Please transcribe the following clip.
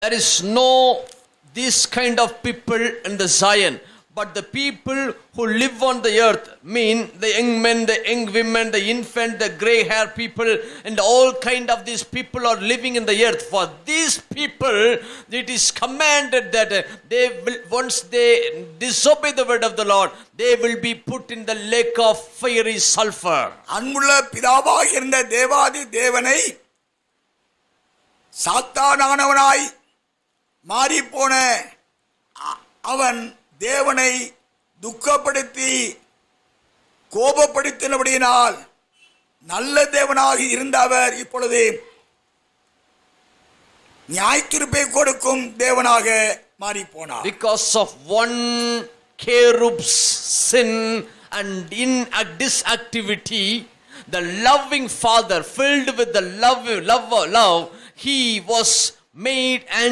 There is no this kind of people in the Zion, but the people who live on the earth, mean the young men, the young women, the infant, the gray hair people, and all kind of these people are living in the earth. For these people, it is commanded that they will, once they disobey the word of the Lord, they will be put in the lake of fiery sulfur. அன்புள்ள பிதாவாக இருந்த தேவாதி தேவனை சாத்தானானவனாய் மாறிப்போன அவன் தேவனை துக்கப்படுத்தி கோபப்படுத்தினபடியினால் நல்ல தேவனாக இருந்த அவர் இப்பொழுது நியாயத்தீர்ப்பை கொடுக்கும் தேவனாக மாறி போனார். Because of one cherub's sin and in a disactivity, the loving father filled with the love, he was made angry.